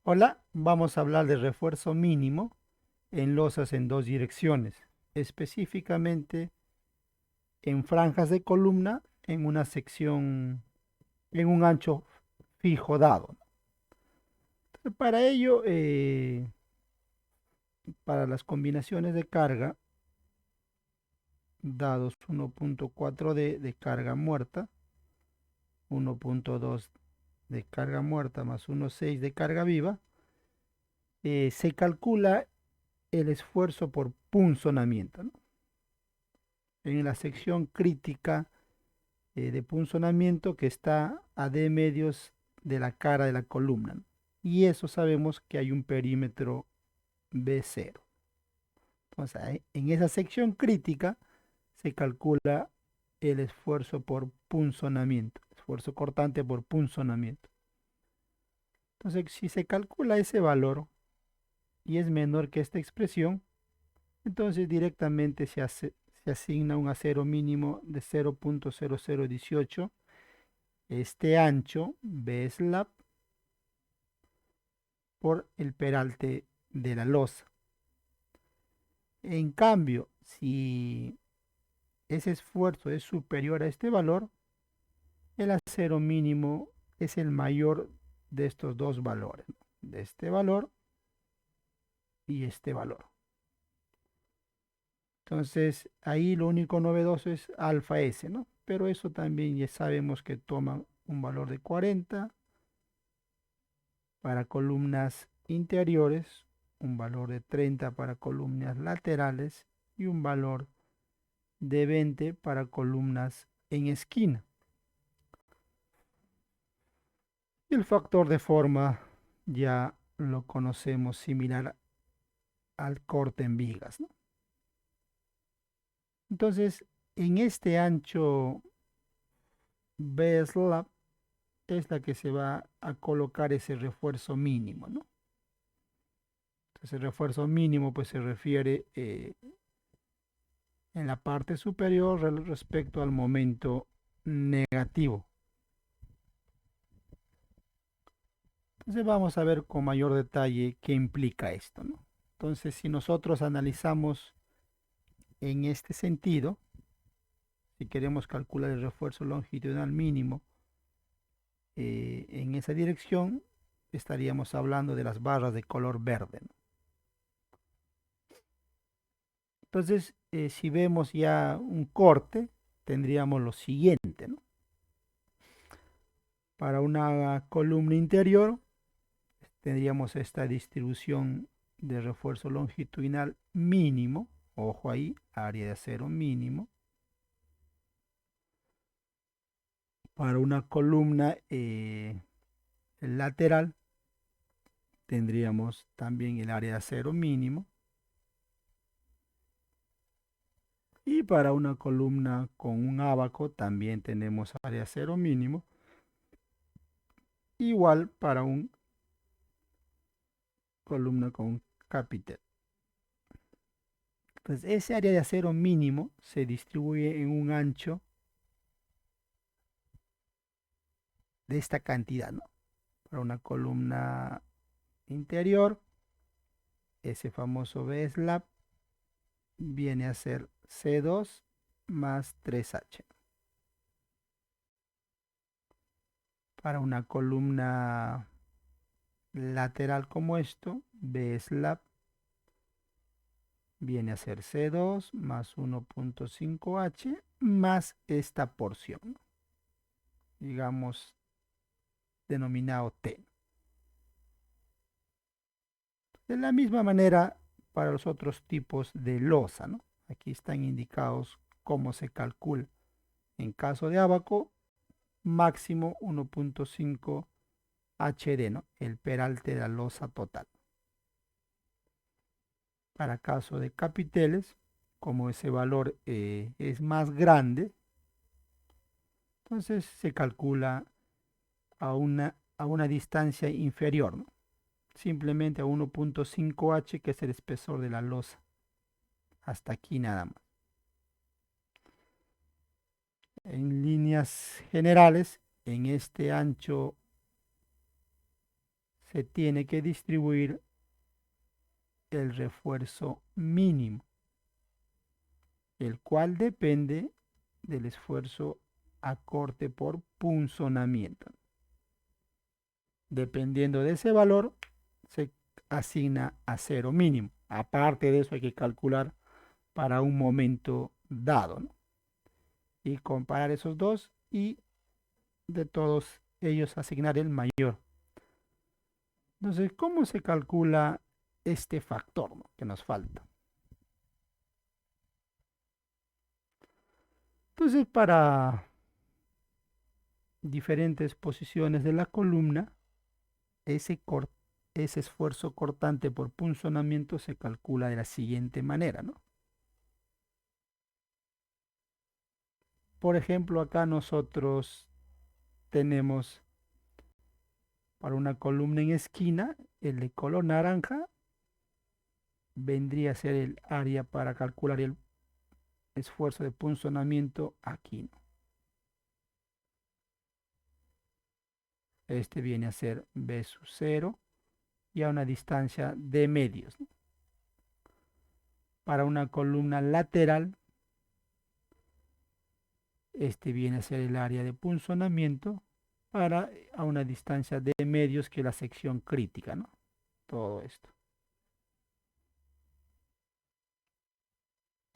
Hola, vamos a hablar de refuerzo mínimo en losas en dos direcciones, específicamente en franjas de columna en una sección, en un ancho fijo dado. Para ello, para las combinaciones de carga, dados 1.4D de carga muerta, 1.2 de carga muerta más 1.6 de carga viva, se calcula el esfuerzo por punzonamiento, ¿no? En la sección crítica de punzonamiento que está a D medios de la cara de la columna, ¿no? Y eso sabemos que hay un perímetro B0. Entonces, en esa sección crítica se calcula el esfuerzo por punzonamiento, esfuerzo cortante por punzonamiento. Entonces, si se calcula ese valor y es menor que esta expresión, entonces directamente se asigna un acero mínimo de 0.0018. Este ancho B slab por el peralte de la losa. En cambio, si ese esfuerzo es superior a este valor, el acero mínimo es el mayor de estos dos valores, ¿no? De este valor y este valor. Entonces, ahí lo único novedoso es alfa S, ¿no? Pero eso también ya sabemos que toma un valor de 40 para columnas interiores, un valor de 30 para columnas laterales y un valor de 20 para columnas en esquina. Y el factor de forma ya lo conocemos similar al corte en vigas, ¿no? Entonces, en este ancho B-slab es la que se va a colocar ese refuerzo mínimo, ¿no? Entonces, el refuerzo mínimo pues se refiere en la parte superior respecto al momento negativo. Entonces vamos a ver con mayor detalle qué implica esto, ¿no? Entonces, si nosotros analizamos en este sentido, si queremos calcular el refuerzo longitudinal mínimo en esa dirección, estaríamos hablando de las barras de color verde, ¿no? Entonces, si vemos ya un corte, tendríamos lo siguiente, ¿no? Para una columna interior, tendríamos esta distribución de refuerzo longitudinal mínimo, ojo ahí, área de acero mínimo. Para una columna lateral, tendríamos también el área de acero mínimo. Y para una columna con un ábaco, también tenemos área de acero mínimo. Igual para una columna con capitel. Entonces, ese área de acero mínimo se distribuye en un ancho de esta cantidad, ¿no? Para una columna interior, ese famoso B-slab viene a ser C2 más 3H. Para una columna lateral como esto, B-slab viene a ser C2 más 1.5H más esta porción, ¿no? Digamos denominado T. De la misma manera para los otros tipos de losa, ¿no? Aquí están indicados cómo se calcula. En caso de ábaco, máximo 1.5 HD, ¿no? El peralte de la losa total. Para caso de capiteles, como ese valor es más grande, entonces se calcula a una distancia inferior, ¿no? Simplemente a 1.5H, que es el espesor de la losa. Hasta aquí nada más. En líneas generales, en este ancho se tiene que distribuir el refuerzo mínimo, el cual depende del esfuerzo a corte por punzonamiento. Dependiendo de ese valor, se asigna a cero mínimo. Aparte de eso, hay que calcular para un momento dado, ¿no? Y comparar esos dos y de todos ellos asignar el mayor. Entonces, ¿cómo se calcula este factor, ¿no?, que nos falta? Entonces, para diferentes posiciones de la columna, ese, ese esfuerzo cortante por punzonamiento se calcula de la siguiente manera, ¿no? Por ejemplo, acá nosotros tenemos para una columna en esquina, el de color naranja vendría a ser el área para calcular el esfuerzo de punzonamiento aquí, ¿no? Este viene a ser B sub 0 y a una distancia de medios, ¿no? Para una columna lateral, este viene a ser el área de punzonamiento para a una distancia de medios, que es la sección crítica, ¿no? Todo esto.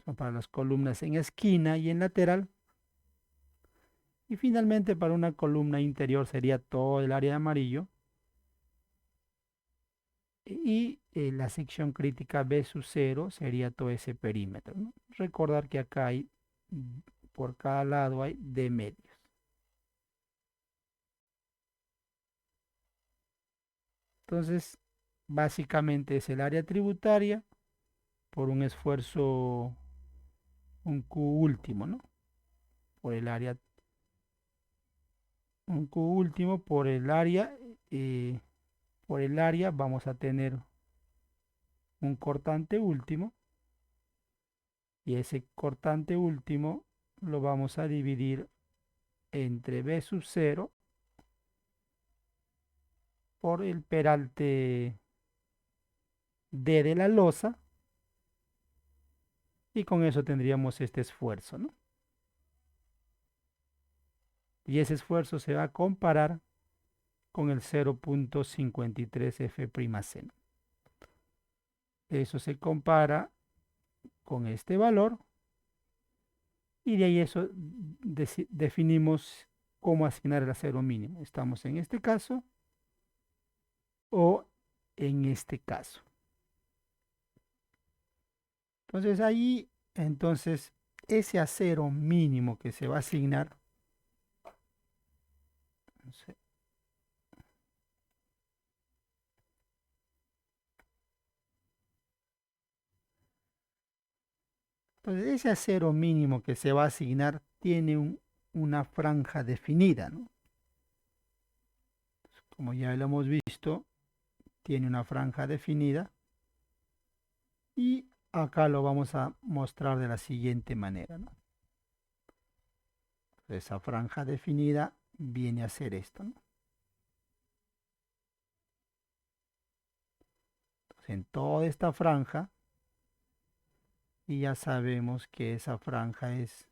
Son para las columnas en esquina y en lateral. Y finalmente para una columna interior sería todo el área de amarillo. Y la sección crítica B sub 0 sería todo ese perímetro, ¿no? Recordar que acá hay, por cada lado hay D medios. Entonces, básicamente es el área tributaria por un esfuerzo, un Q último, ¿no? Por el área, un Q último por el área vamos a tener un cortante último, y ese cortante último lo vamos a dividir entre B sub 0 por el peralte D de la losa, y con eso tendríamos este esfuerzo, ¿no? Y ese esfuerzo se va a comparar con el 0.53 F'C, ¿no? Eso se compara con este valor, y de ahí eso definimos cómo asignar el acero mínimo. Estamos en este caso o en este caso. Entonces ahí, entonces, ese acero mínimo que se va a asignar, no sé, entonces ese acero mínimo que se va a asignar tiene una franja definida, ¿no? Como ya lo hemos visto, tiene una franja definida, y acá lo vamos a mostrar de la siguiente manera, ¿no? Esa franja definida viene a ser esto, ¿no? Entonces, en toda esta franja, y ya sabemos que esa franja es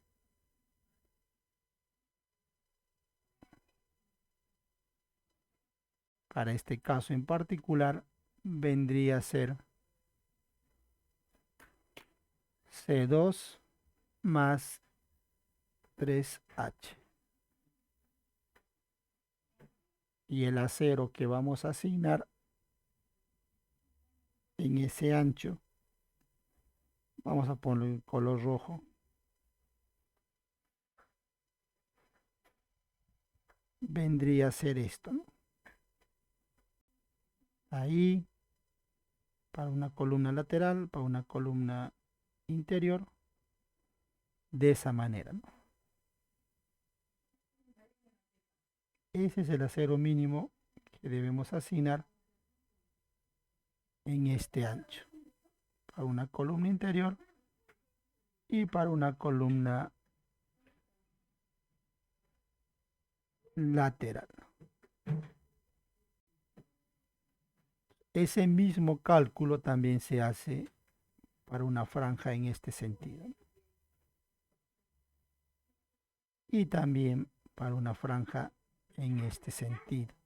para este caso en particular, vendría a ser C2 más 3H. Y el acero que vamos a asignar en ese ancho, vamos a ponerlo en color rojo, vendría a ser esto, ¿no? Ahí, para una columna lateral, para una columna interior, de esa manera, ¿no? Ese es el acero mínimo que debemos asignar en este ancho, para una columna interior y para una columna lateral. ese mismo cálculo también se hace para una franja en este sentido. Y también para una franja en este sentido.